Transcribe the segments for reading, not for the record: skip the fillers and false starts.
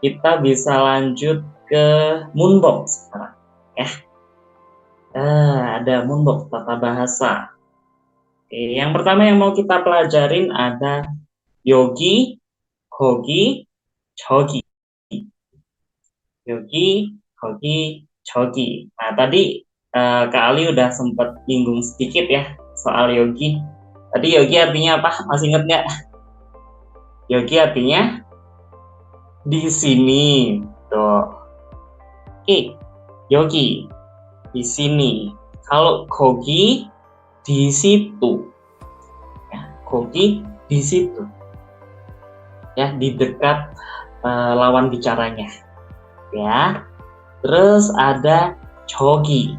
kita bisa lanjut ke Moonbox sekarang. Ya, ada Moonbox tata bahasa. Oke, yang pertama yang mau kita pelajarin ada yogi, hogi, jogi. Yogi, hogi, jogi. Nah, tadi Kak Ali udah sempat nyinggung sedikit ya soal yogi. Tadi yogi artinya apa? Masih inget nggak? Yogi artinya di sini. Tuh. Oke, yogi di sini. Kalau kogi di situ. Ya, kogi di situ. Ya, di dekat lawan bicaranya. Ya. Terus ada jogi.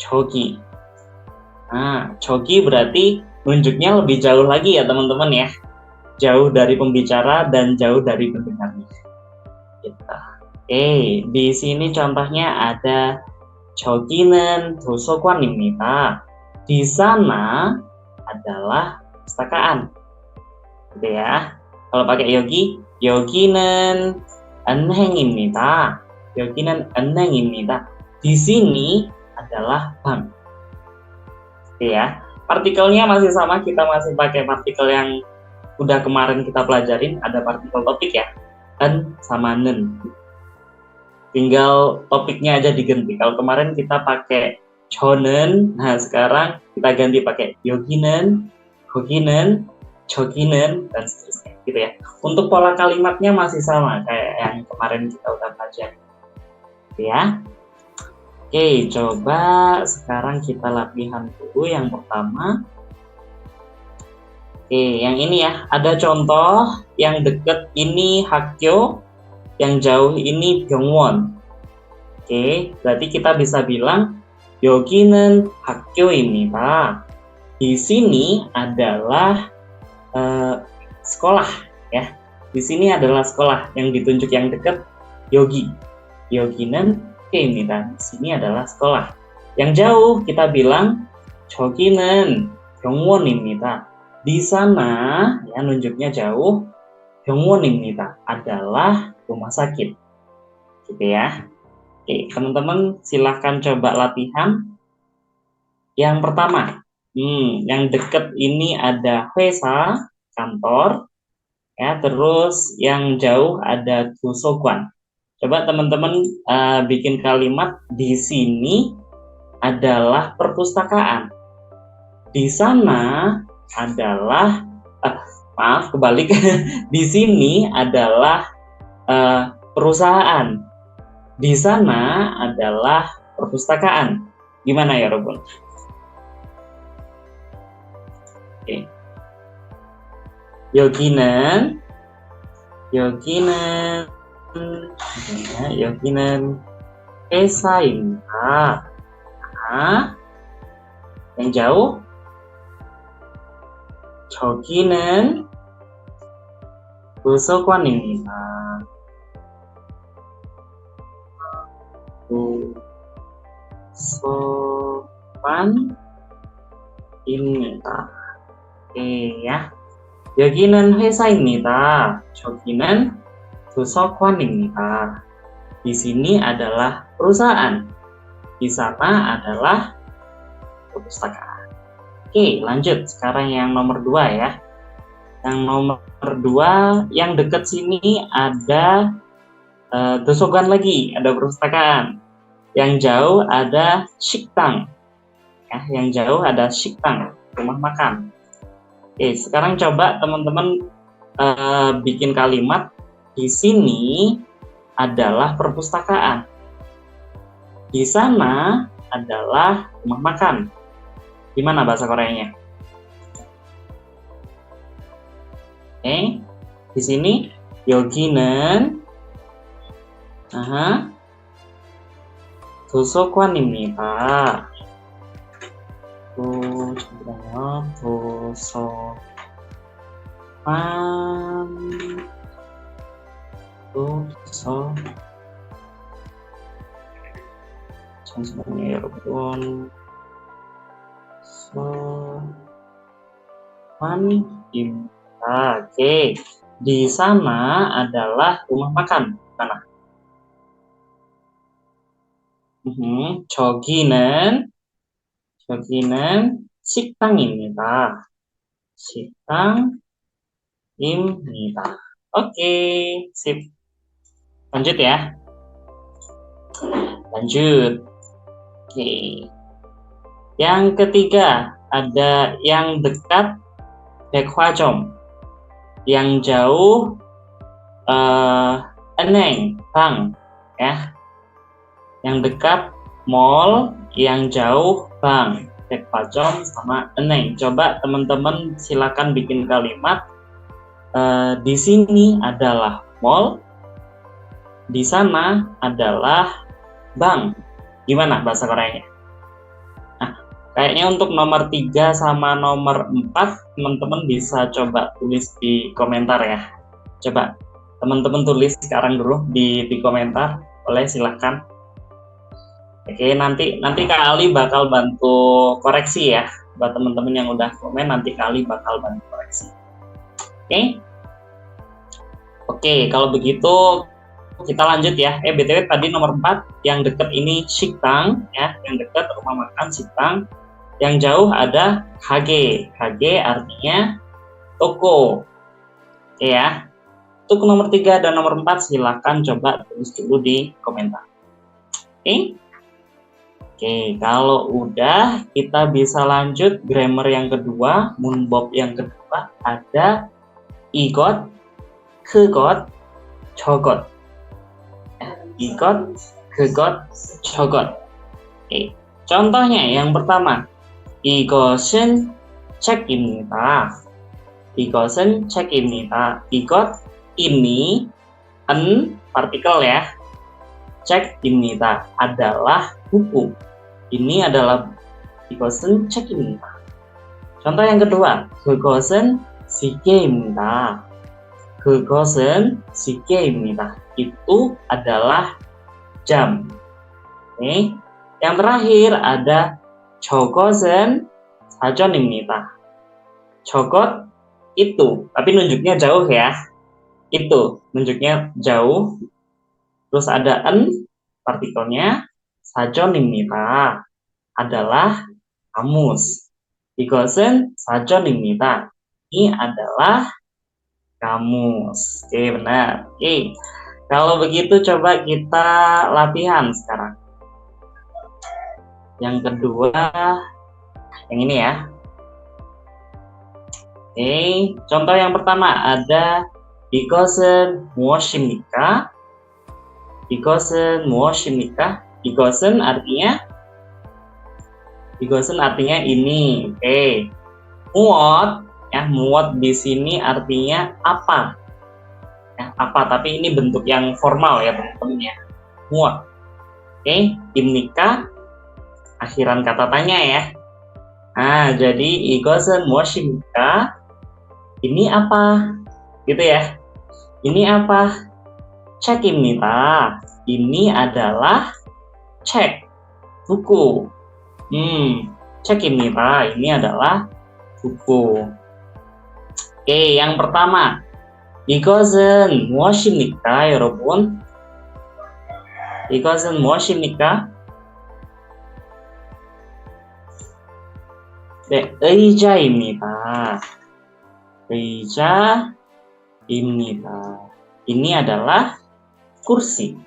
Jogi. Nah, jogi berarti nunjuknya lebih jauh lagi ya teman-teman ya. Jauh dari pembicara dan jauh dari pendengarnya. Gitu. Oke, di sini contohnya ada 저기는 도서관입니다. Di sana adalah perpustakaan. Gitu ya. Kalau pakai yogi, 여기는 은행입니다. 여기는 은행입니다. Di sini adalah bank. Gitu ya. Partikelnya masih sama, kita masih pakai partikel yang udah kemarin kita pelajarin, ada partikel topik ya. En sama nen. Tinggal topiknya aja diganti. Kalau kemarin kita pakai jonen, nah sekarang kita ganti pakai yoginen, hoginen, joginen, dan seterusnya gitu ya. Untuk pola kalimatnya masih sama kayak yang kemarin kita udah pelajari. Gitu ya. Oke, coba sekarang kita latihan dulu yang pertama. Oke, yang ini ya, ada contoh yang deket ini Hakyo, yang jauh ini Byungwon. Oke, berarti kita bisa bilang 여기는 학교입니다. Di sini adalah sekolah ya. Di sini adalah sekolah yang ditunjuk yang dekat yogi. 여기는 학교입니다. Di sini adalah sekolah. Yang jauh kita bilang 저기는 병원입니다. Di sana ya nunjuknya jauh. 병원입니다 adalah rumah sakit. Gitu ya. Oke, teman-teman silahkan coba latihan. Yang pertama, yang deket ini ada 회사, kantor, ya. Terus yang jauh ada 도서관. Coba teman-teman bikin kalimat di sini adalah perpustakaan. Di sana adalah, maaf kebalik. Di sini adalah perusahaan. Di sana adalah perpustakaan. Gimana ya, Robun? Oke. 여기는 회사입니다. Nah, yang jauh 저기는 도서관입니다. 도서관입니다. Oke ya. 여기는 회사입니다. 저기는 도서관입니다. Di sini adalah perusahaan. Di sana adalah perpustakaan. Oke, lanjut. Sekarang yang nomor 2 ya. Yang nomor 2, yang dekat sini ada dosogan lagi, ada perpustakaan. Yang jauh ada 식당. Ya, yang jauh ada 식당, rumah makan. Oke, sekarang coba teman-teman bikin kalimat di sini adalah perpustakaan. Di sana adalah rumah makan. Gimana bahasa Koreanya? Oke, di sini 여기는 도서관입니다. 잠시만요, 여러분. 도서관입니다. Oke. Di sana adalah rumah makan. Mana? 저기는 식당입니다. 식당입니다. Oke, sip. Lanjut ya. Lanjut. Oke. Yang ketiga, ada yang dekat 백화점. Yang jauh Eneng, Bang. Ya. Yang dekat mall, yang jauh Bang. 백화점 sama Eneng. Coba teman-teman silakan bikin kalimat. Di sini adalah mall, di sana adalah bank. Gimana bahasa Koreanya? Nah, kayaknya untuk nomor 3 sama nomor 4 teman-teman bisa coba tulis di komentar ya. Coba teman-teman tulis sekarang dulu di komentar. Boleh silahkan. Oke, nanti Kak Ali bakal bantu koreksi ya. Buat teman-teman yang udah komen, nanti Kak Ali bakal bantu koreksi. Oke? Oke, kalau begitu kita lanjut ya. BTW tadi nomor 4 yang dekat ini Shiktang ya, yang dekat rumah makan Shiktang. Yang jauh ada Hage. Hage artinya toko. Oke ya. Untuk nomor 3 dan nomor 4 silakan coba tulis dulu di komentar. Oke. Oke, kalau udah kita bisa lanjut grammar yang kedua, 문법 yang kedua ada 이것, 그것, 저것. 이것, 그것, 저것. Oke. Contohnya yang pertama, 이것은 책입니다. 이것은 책입니다. 이것 ini partikel ya. 책입니다 adalah buku. Ini adalah 이것은 책입니다. Contoh yang kedua, 그것은 시계입니다. 그것은 시계입니다. Itu adalah jam. Oke. Yang terakhir ada 저것은 사전입니다. 저것 itu, tapi nunjuknya jauh ya. Itu nunjuknya jauh. Terus ada partikelnya. 사전입니다 adalah kamus. 이것은 사전입니다. Ini adalah kamus. Oke, benar. Oke. Kalau begitu coba kita latihan sekarang. Yang kedua, yang ini ya. Oke, contoh yang pertama ada 이것은 무엇입니까? 이것은 무엇입니까? 이것은 artinya ini. Oke. 무엇 ya, muot di sini artinya apa ya, apa, tapi ini bentuk yang formal ya teman-teman ya, muot. Oke, 입니까 akhiran kata tanya ya. Nah, jadi 이것은 무엇입니까, ini apa gitu ya, ini apa, 책입니다, ini adalah cek, buku. 책입니다, ini adalah buku. Oke, yang pertama, 이것은 무엇입니까, 여러분? 이것은 무엇입니까? 네, 의자입니다. 의자입니다. Ini adalah kursi.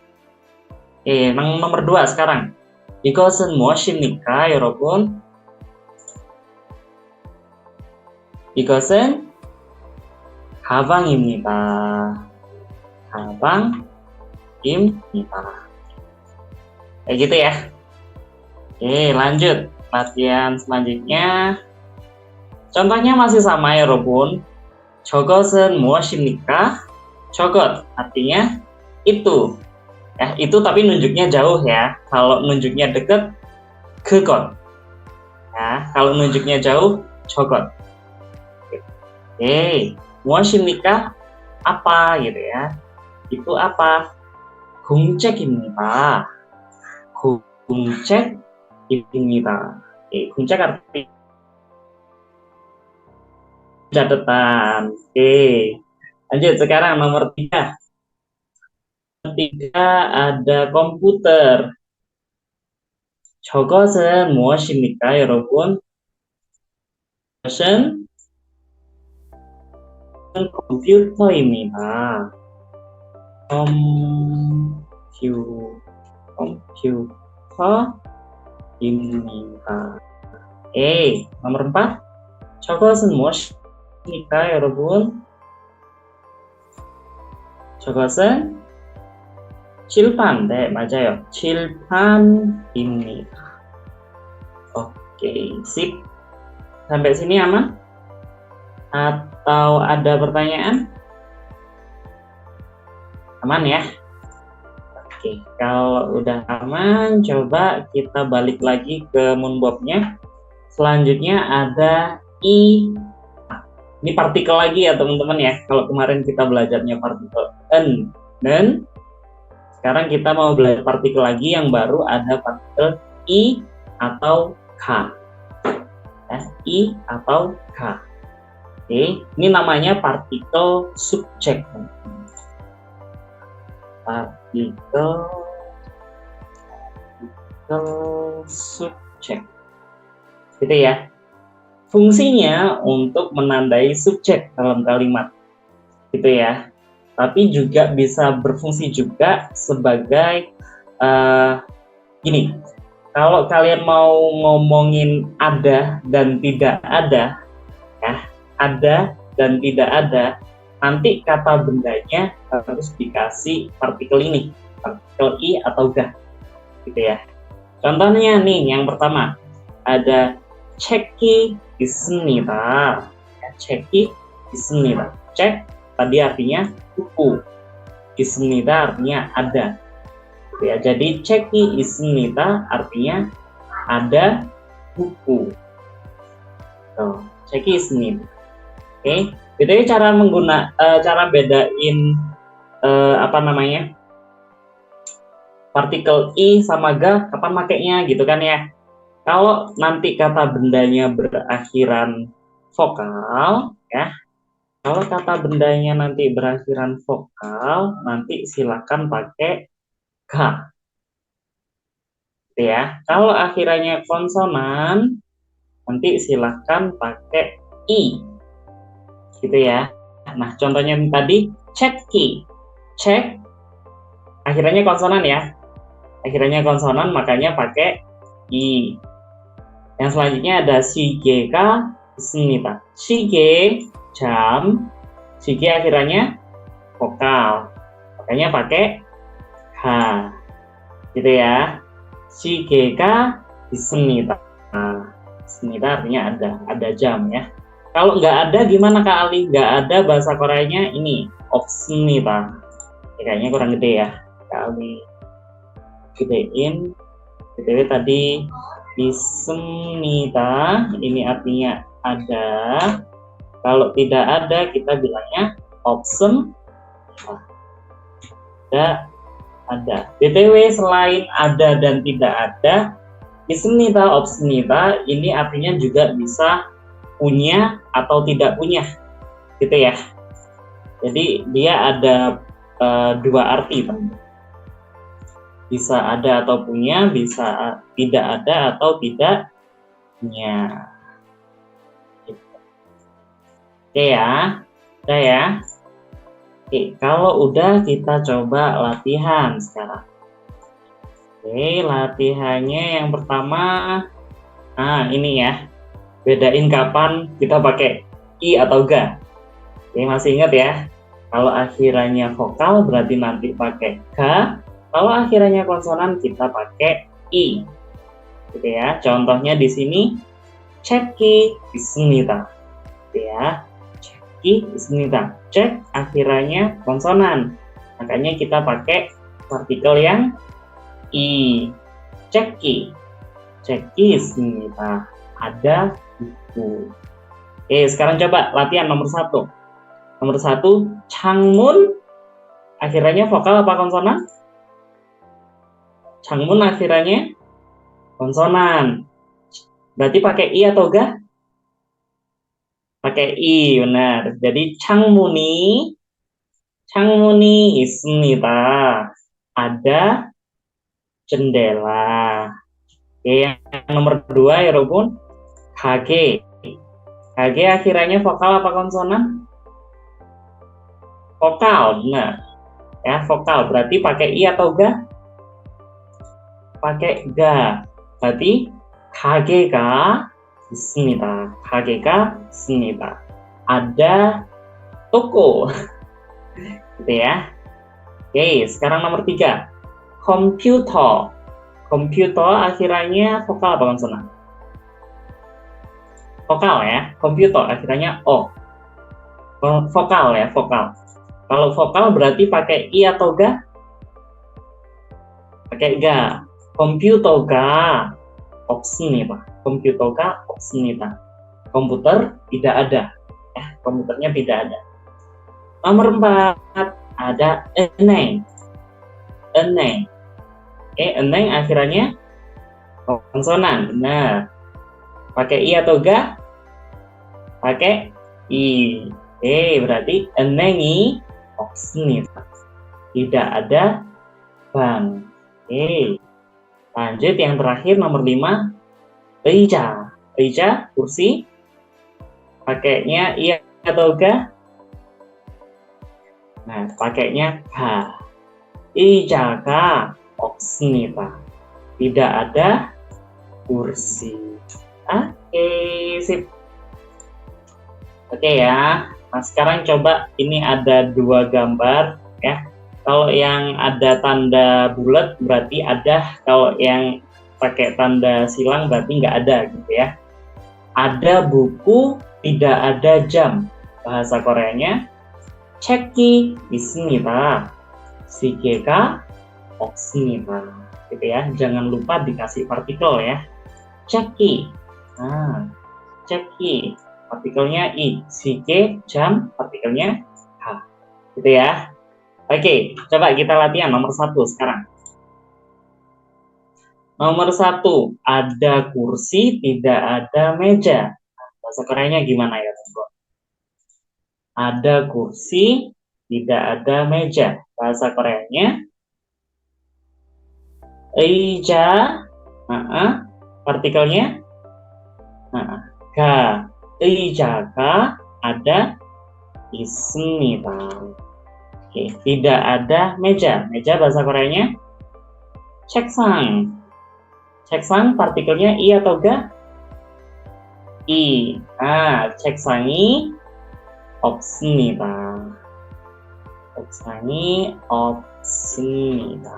Oke, nomor 2 sekarang. 이것은 무엇입니까, 여러분? 이것은 가방입니다. 가방입니다. Kayak gitu ya. Oke, lanjut. Latihan selanjutnya. Contohnya masih sama ya, 여러분. 저것은 무엇입니까? 저것 artinya itu. Ya, itu tapi nunjuknya jauh ya. Kalau nunjuknya dekat, 그것. Ya, kalau nunjuknya jauh, 저것. Oke. 무엇입니까? apa gitu ya. Itu apa? 공책입니다. 공책입니다. Oke, 공책 artinya catatan. Oke. Lanjut sekarang nomor 3. Ketiga ada komputer. 저것은 무엇입니까, 여러분? 이것은 컴퓨터입니다. 컴퓨터입니다. nomor 4. 저것은 무엇입니까, 여러분? 저것은 칠판. 네, 맞아요. 칠판입니다. Oke, sip. Sampai sini aman? Atau ada pertanyaan? Aman ya? Oke, kalau udah aman, coba kita balik lagi ke Moonbob-nya. Selanjutnya ada I. Ini partikel lagi ya teman-teman ya. Kalau kemarin kita belajarnya partikel N, dan sekarang kita mau belajar partikel lagi yang baru, ada partikel I atau K. Ya, I atau K. Oke, ini namanya partikel subjek. Partikel subjek. Gitu ya. Fungsinya untuk menandai subjek dalam kalimat. Gitu ya. Tapi juga bisa berfungsi juga sebagai gini. Kalau kalian mau ngomongin ada dan tidak ada, ya, ada dan tidak ada, nanti kata bendanya harus dikasih partikel ini, partikel I atau G, gitu ya. Contohnya nih, yang pertama ada 책이 있습니다. 책이 있습니다. Cek tadi artinya buku, 있습니다 artinya ada. Ya, jadi 책이 있습니다 artinya ada buku. 책이 있습니다. Oke, jadi cara cara bedain partikel I sama G kapan makainya gitu kan ya. Kalau nanti kata bendanya berakhiran vokal, ya. Kalau kata bendanya nanti berakhiran vokal, nanti silakan pakai K. Ya. Kalau akhirannya konsonan, nanti silakan pakai I. Gitu ya. Nah, contohnya tadi ceki. Cek akhirannya konsonan ya. Akhirannya konsonan, makanya pakai I. Yang selanjutnya ada 시계가 있습니다. 시계 jam, 시계 akhirannya vokal, makanya pakai H, gitu ya. 시계가 있습니다. 있습니다 artinya ada jam ya. Kalau nggak ada gimana Kak Ali? Nggak ada bahasa Koreanya ini 없습니다. Kayaknya kurang gede ya, Kak Ali gedein. BTW tadi 있습니다 ini artinya ada. Kalau tidak ada kita bilangnya 없음. Ada. BTW selain ada dan tidak ada, 있습니다, 없습니다 ini artinya juga bisa punya atau tidak punya, gitu ya. Jadi dia ada dua arti, teman. Bisa ada atau punya, bisa tidak ada atau tidak punya. Oke ya, udah ya. Oke, kalau udah kita coba latihan sekarang. Oke, latihannya yang pertama, nah ini ya, bedain kapan kita pakai I atau G. Oke, masih ingat ya? Kalau akhirannya vokal berarti nanti pakai K. Kalau akhirannya konsonan kita pakai I, gitu ya. Contohnya di sini 책이 있습니다, gitu ya. 책이 있습니다. Cek akhirannya konsonan, makanya kita pakai partikel yang I. 책이 있습니다. Ada buku. Oke, sekarang coba latihan nomor 1. Nomor 1, 창문 akhirannya vokal apa konsonan? 창문 akhirannya konsonan. Berarti pakai I atau G? Pakai I, benar. Jadi 창문이 창문이 있습니다. Ada jendela. Oke, yang nomor 2 ya Robun. Kage. Kage akhirannya vokal apa konsonan? Vokal, benar. Ya, vokal. Berarti pakai i atau ga? Pakai ga. Berarti kagega 있습니다. kagega 있습니다. Ada toko. Gitu ya. Oke, sekarang nomor 3. Komputer. Komputer akhirannya vokal apa konsonan? Vokal ya. Komputer akhirannya o. Vokal ya, vokal. Kalau vokal berarti pakai i atau ga? Pakai ga. Komputer가 없습니다. komputer가 없습니다. Komputer tidak ada. Ya, komputernya tidak ada. Nomor 4 ada eneng. Eneng. Eneng akhirannya konsonan. Benar. Pakai i atau ga? Pakai i. Berarti eneng이 없습니다. Tidak ada bank. Lanjut yang terakhir nomor 5. Eja. Eja kursi. Pakainya i atau ga? Nah, pakainya ga. Eja가 없습니다. Tidak ada kursi. Oke, sip. Oke ya. Nah, sekarang coba ini ada 2 gambar ya. Kalau yang ada tanda bulat berarti ada, kalau yang pakai tanda silang berarti nggak ada gitu ya. Ada buku, tidak ada jam. Bahasa Koreanya 책이 있습니다. 시계가 없습니다. Gitu ya. Jangan lupa dikasih partikel ya. 책이. Nah, 책이. Partikelnya i. 시계, jam, partikelnya h. Gitu ya. Oke, coba kita latihan nomor 1 sekarang. Nomor 1, ada kursi, tidak ada meja. Bahasa Koreanya gimana ya, Tunggu? Ada kursi, tidak ada meja. Bahasa Koreanya eija, partikelnya ga. Eija가 ada 있습니다. Oke, tidak ada meja. Meja bahasa Koreanya 책상. 책상 partikelnya i atau ga? I. 책상이 없습니다. 책상이 없습니다.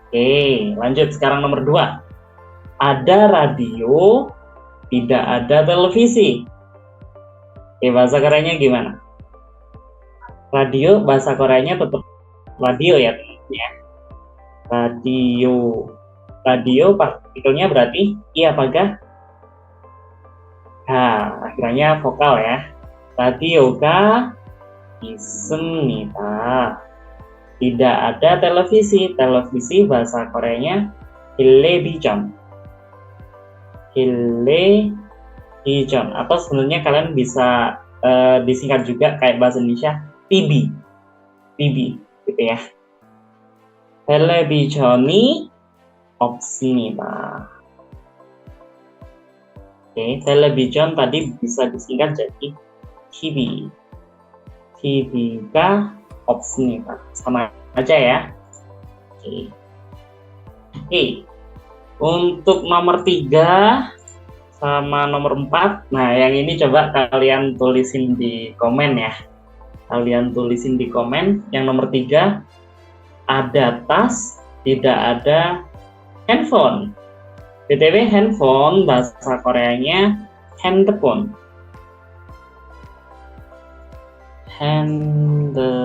Oke, lanjut sekarang nomor 2. Ada radio, tidak ada televisi. Oke, bahasa Koreanya gimana? Radio bahasa Koreanya tetap radio ya teman-teman ya. Radio. Radio partikelnya berarti i apa ga? Akhirnya vokal ya. radio가 있습니다. Tidak ada televisi. Televisi bahasa Koreanya television. Television. Atau sebenarnya kalian bisa disingkat juga kayak bahasa Indonesia TV. TV gitu ya. 텔레비전이 없습니다. Oke, television tadi bisa disingkat jadi TV. TV가 없습니다. Sama aja ya. Oke. Untuk nomor 3 sama nomor 4, nah yang ini coba kalian tulisin di komen ya. Kalian tulisin di komen. Yang nomor 3, ada tas, tidak ada handphone. BTW handphone bahasa Koreanya handphone. Handphone.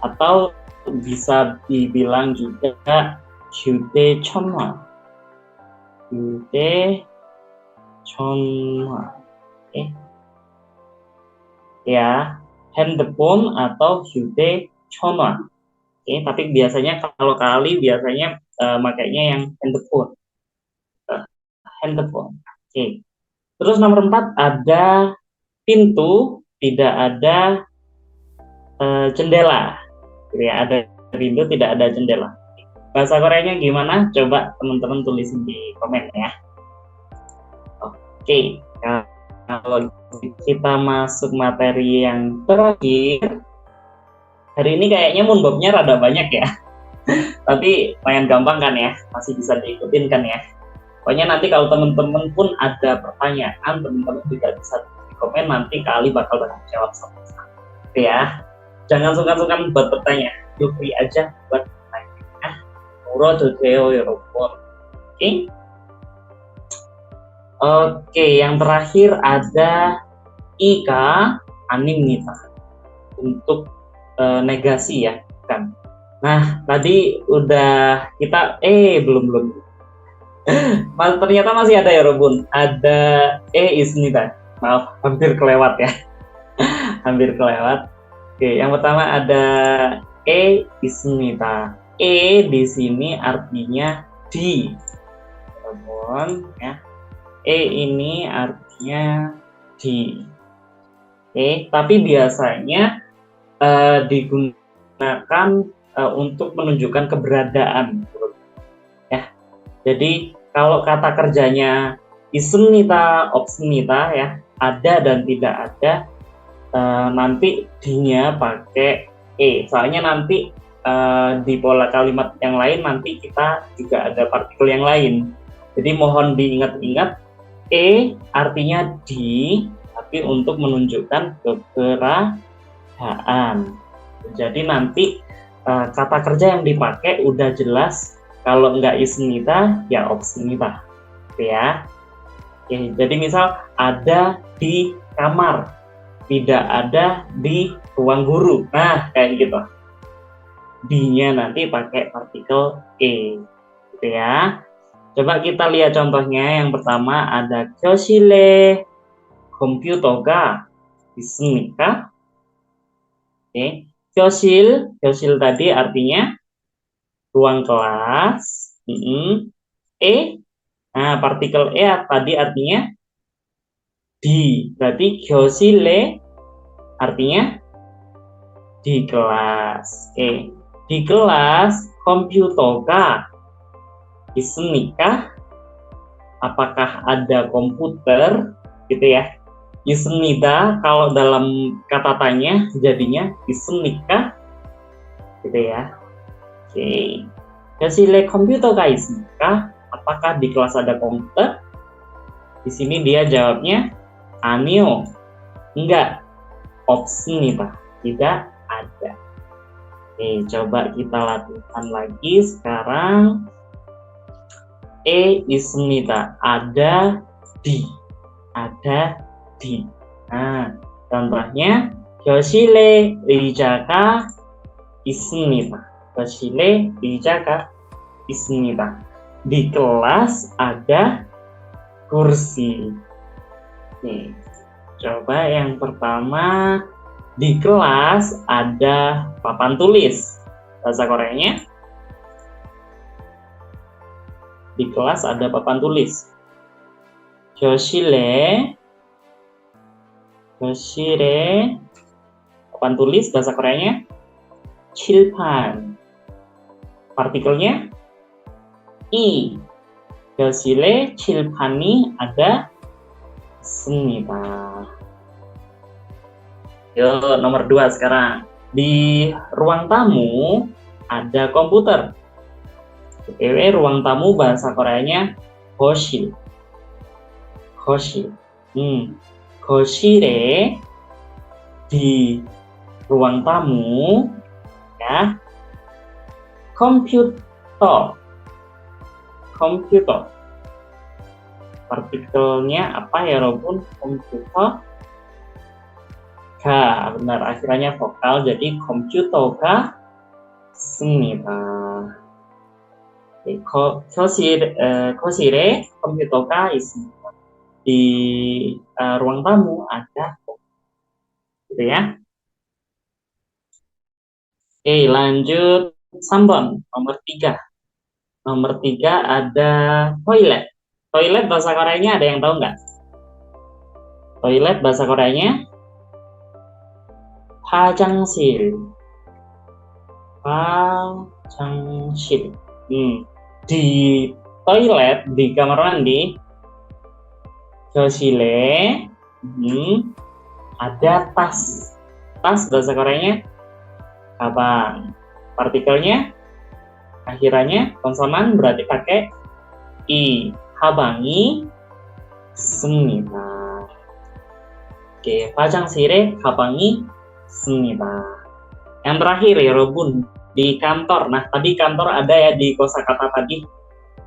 Atau bisa dibilang juga 휴대전화. 휴대전화. Oke. Ya, handphone atau 휴대전화. Oke, tapi biasanya kalau kali biasanya makanya yang handphone. Handphone. Oke. Terus nomor 4 ada pintu, tidak ada jendela. Gitu ya, ada pintu tidak ada jendela. Bahasa Koreanya gimana? Coba teman-teman tulisin di komen ya. Oke, kalau kita masuk materi yang terakhir, hari ini kayaknya moonbobnya rada banyak ya. Tapi lumayan gampang kan ya, masih bisa diikutin kan ya. Pokoknya nanti kalau teman-teman pun ada pertanyaan, teman-teman juga bisa di komen, nanti Kak bakal jawab sama-sama. Oke ya, jangan sungkan-sungkan buat bertanya, feel free aja buat bertanya. Mul어주세요 여러분. Oke. Oke, yang terakhir ada Ika animita untuk negasi ya, kan. Nah, tadi udah kita belum. Ternyata masih ada ya, Robun. Ada isnita. Maaf, hampir kelewat ya. Hampir kelewat. Oke, yang pertama ada isnita. Di sini artinya di. Robun ya. Ini artinya di. Tapi biasanya digunakan untuk menunjukkan keberadaan ya. Jadi kalau kata kerjanya isnita, opsnita ya, ada dan tidak ada, nanti D-nya pakai soalnya nanti di pola kalimat yang lain nanti kita juga ada partikel yang lain. Jadi mohon diingat-ingat, artinya di, tapi untuk menunjukkan keberadaan. Jadi nanti kata kerja yang dipakai udah jelas, kalau nggak isnita ya opsnita, ya. Oke, jadi misal ada di kamar, tidak ada di ruang guru. Nah, kayak gitu. D-nya nanti pakai partikel gitu ya. Coba kita lihat contohnya. Yang pertama ada 교실에 컴퓨터가 있습니까? Oke, 교실 tadi artinya ruang kelas. Nah partikel tadi artinya di. Berarti 교실에 artinya di kelas. Di kelas 컴퓨터가 있습니까? Apakah ada komputer? Gitu ya. 있습니다. Kalau dalam kata tanya jadinya 있습니까? Gitu ya. Oke. 교실에 컴퓨터가 있습니까? Apakah di kelas ada komputer? Di sini dia jawabnya 아니요. Enggak. 없습니다. Tidak ada. Oke, coba kita latihan lagi sekarang. 있습니다. Ada di. Ada di. Nah, contohnya 교실에 의자가 있습니다. 교실에 의자가 있습니다. Di kelas ada kursi. Nih, coba yang pertama, di kelas ada papan tulis. Bahasa Koreanya, di kelas ada papan tulis. 교실에 papan tulis bahasa Koreanya 칠판. Partikelnya i. 교실에 칠판이 ada 있습니다. Yuk, nomor 2 sekarang. Di ruang tamu ada komputer. ruang tamu bahasa Koreanya 거실. 거실에 di ruang tamu ya, komputer. Partikelnya apa ya, Robun? Komputer. Benar, akhirnya vokal, jadi komputer가 있습니다. 거실에 komputer가 있습니다. Di ruang tamu ada gitu ya. Lanjut 3번, nomor 3. Nomor 3 ada toilet. Toilet bahasa Koreanya ada yang tahu nggak? Toilet bahasa Koreanya 화장실, 화장실. Di toilet, di kamar mandi, 교실에 ada tas. Tas bahasa Koreanya 가방. Partikelnya akhirannya konsonan berarti pakai i. 가방이 있습니다. Oke, 화장실에 가방이 있습니다. Yang terakhir ya, Robun, di kantor. Nah, tadi kantor ada ya di kosakata tadi.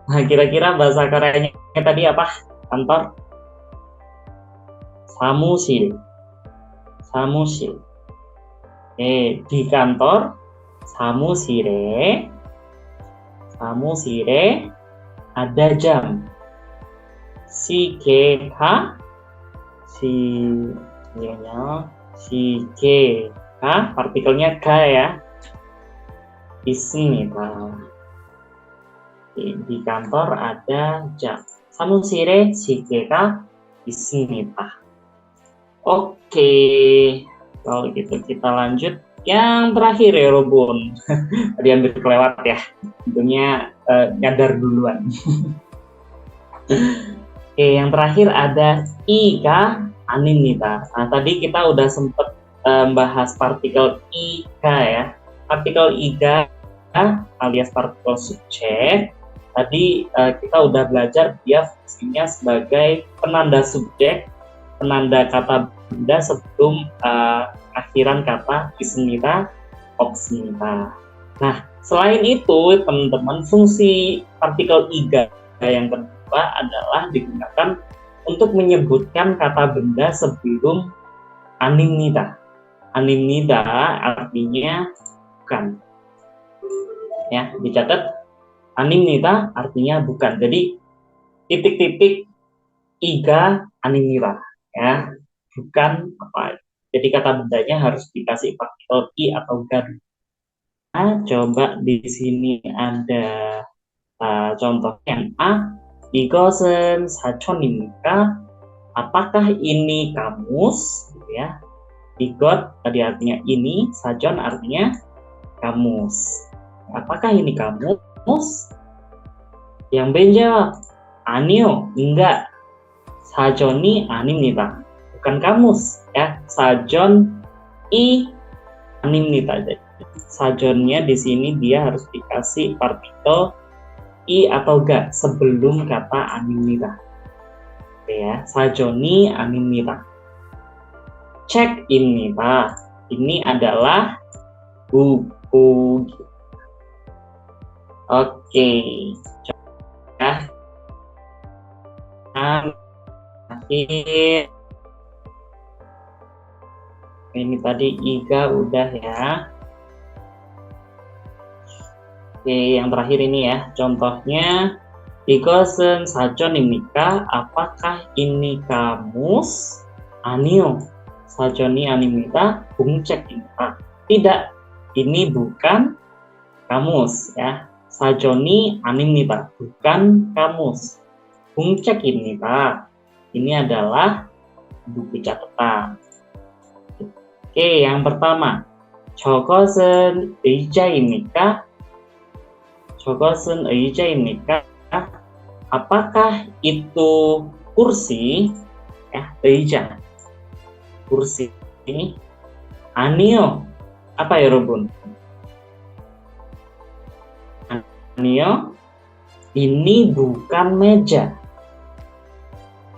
Nah, kira-kira bahasa Koreanya tadi apa? Kantor? 사무실. 사무실. Di kantor, 사무실에 ada jam. 시계가 partikelnya ga ya. 있습니다. Di kantor ada jam. 사무실에 시계가 있습니다. Oke, kalau gitu kita lanjut yang terakhir ya, Robun. Tadi hampir kelewat ya, tentunya nyadar duluan. Oke, yang terakhir ada iga 아닙니다. Nah, tadi kita udah sempet bahas partikel iga ya. Partikel iga alias partikel subjek. Tadi kita udah belajar dia fungsinya sebagai penanda subjek, penanda kata benda sebelum akhiran kata ismita, opsmita. Nah, selain itu teman-teman, fungsi partikel iga yang kedua adalah digunakan untuk menyebutkan kata benda sebelum animnida. Animnida artinya bukan. Ya, dicatat. Animnida artinya bukan. Jadi titik-titik iga animnida ya, bukan apa. Jadi kata bendanya harus dikasih partikel i atau ga. Nah, coba di sini ada contoh yang A. 이것은 사전입니까? Apakah ini kamus? Ya. Igot tadi artinya ini, sajon artinya kamus. Apakah ini kamus? Yang B jawab, 아니요, enggak. 사전이 아닙니다. Bukan kamus, ya. 사전 i 아닙니다. Sajonnya di sini dia harus dikasih partikel i atau ga sebelum kata animnida. Oke ya, sajoni animnida. Cek입니다. Ini adalah buku. Oke. Coba akhir. Ini tadi iga udah ya. Oke, yang terakhir ini ya, contohnya 이것은 사전입니까? Apakah ini kamus? 아니요, 사전이 아닙니다. 공책입니다. Tidak, ini bukan kamus ya. 사전이 아닙니다. Bukan kamus. 공책입니다. Ini adalah buku catatan. Oke, yang pertama, 저것은 의자입니까? 저것은 의자입니까? Apakah itu kursi? Ya, 의자. Kursi. 아니요. Apa ya, Robun? 아니요. Ini bukan meja.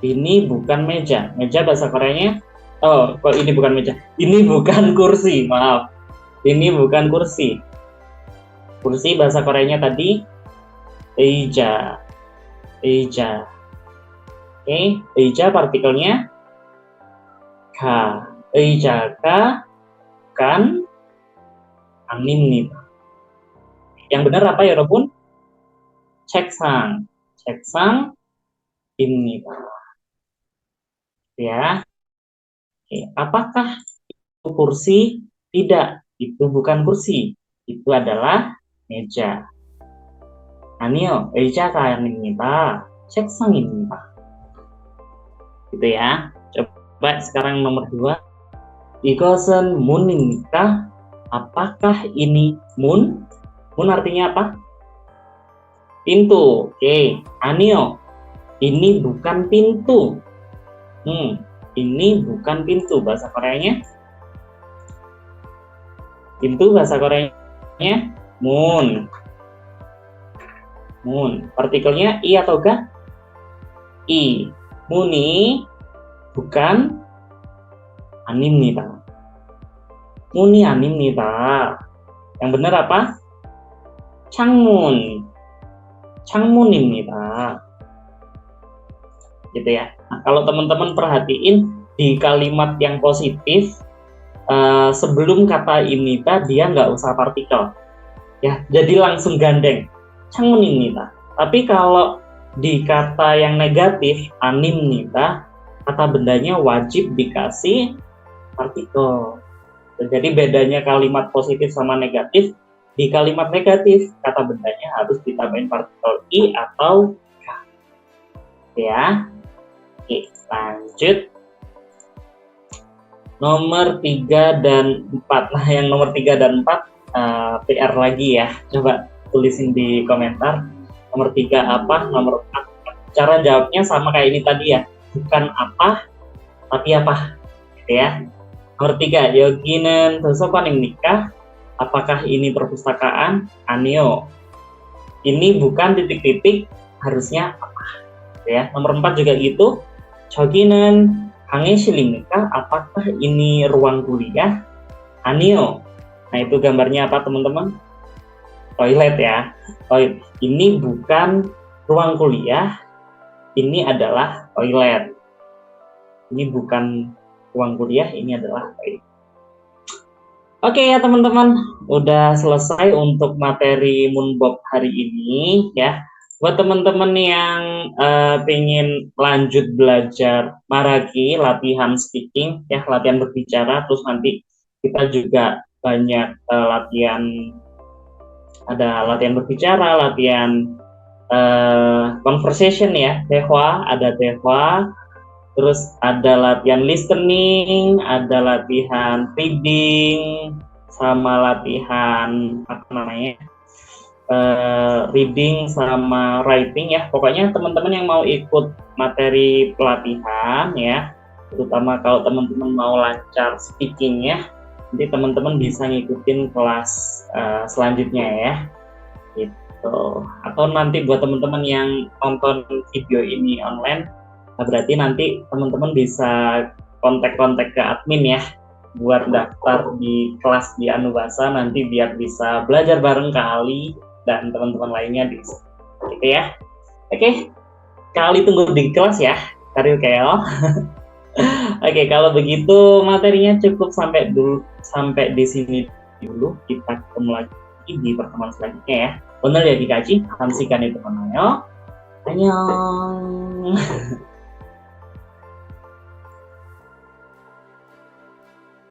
Ini bukan meja. Meja bahasa Koreanya? Oh, kok ini bukan meja? Ini bukan kursi, maaf. Ini bukan kursi. Kursi bahasa Koreanya tadi 의자. 의자. Oke, 의자 partikelnya ga. 의자가 bukan 아닙니다. Yang benar apa ya, Robun? 책상. 책상입니다. Ya. Oke, apakah itu kursi? Tidak, itu bukan kursi. Itu adalah meja. 아니요, 의자가 아닙니다. 책상입니다. Gitu ya. Coba sekarang nomor 2. 이것은 문입니까? Apakah ini mun? Mun artinya apa? Pintu. Oke, 아니요. Ini bukan pintu. Ini bukan pintu. Bahasa Koreanya? Pintu bahasa Koreanya mun. Mun. Partikelnya i atau ga? I. Muni bukan 아닙니다. 문이 아닙니다. Yang benar apa? 창문. 창문입니다. Gitu ya. Nah, kalau teman-teman perhatiin di kalimat yang positif, sebelum kata imnita dia nggak usah partikel, ya, jadi langsung gandeng, 창문입니다. Tapi kalau di kata yang negatif, animnita, kata bendanya wajib dikasih partikel. Jadi bedanya kalimat positif sama negatif, di kalimat negatif kata bendanya harus ditambahin partikel i atau k. Ya. Oke, lanjut. Nomor 3 dan 4. Nah, yang nomor 3 dan 4 PR lagi ya. Coba tulisin di komentar. Nomor 3 apa? Nomor 4. Cara jawabnya sama kayak ini tadi ya. Bukan apa, tapi apa. Gitu ya. Nomor 3, 여기는 도서관입니까? Apakah ini perpustakaan? 아니요. Ini bukan titik-titik, harusnya apa? Gitu ya. Nomor 4 juga gitu. 저기는 강의실입니까? Apakah ini ruang kuliah? 아니요. Nah, itu gambarnya apa, teman-teman? Toilet ya. Toilet. Ini bukan ruang kuliah, ini adalah toilet. Ini bukan ruang kuliah, ini adalah toilet. Oke ya teman-teman, udah selesai untuk materi Moonbob hari ini ya. Buat teman-teman yang pengen lanjut belajar Maragi, latihan speaking ya, latihan berbicara, terus nanti kita juga banyak latihan, ada latihan berbicara, latihan conversation ya, tehwa, ada tehwa, terus ada latihan listening, ada latihan reading, sama latihan apa namanya, reading sama writing ya. Pokoknya teman-teman yang mau ikut materi pelatihan ya, terutama kalau teman-teman mau lancar speakingnya, nanti teman-teman bisa ngikutin kelas selanjutnya ya gitu. Atau nanti buat teman-teman yang nonton video ini online, nah berarti nanti teman-teman bisa kontak-kontak ke admin ya buat daftar di kelas di Anubasa, nanti biar bisa belajar bareng Kak Ali dan teman-teman lainnya di gitu ya. Oke, Kak Ali tunggu di kelas ya, Karyo Keo. Oke, kalau begitu materinya cukup sampai di sini dulu. Kita ketemu lagi di pertemuan selanjutnya ya. 오늘 여기까지. 감시간에 동안요. 안녕.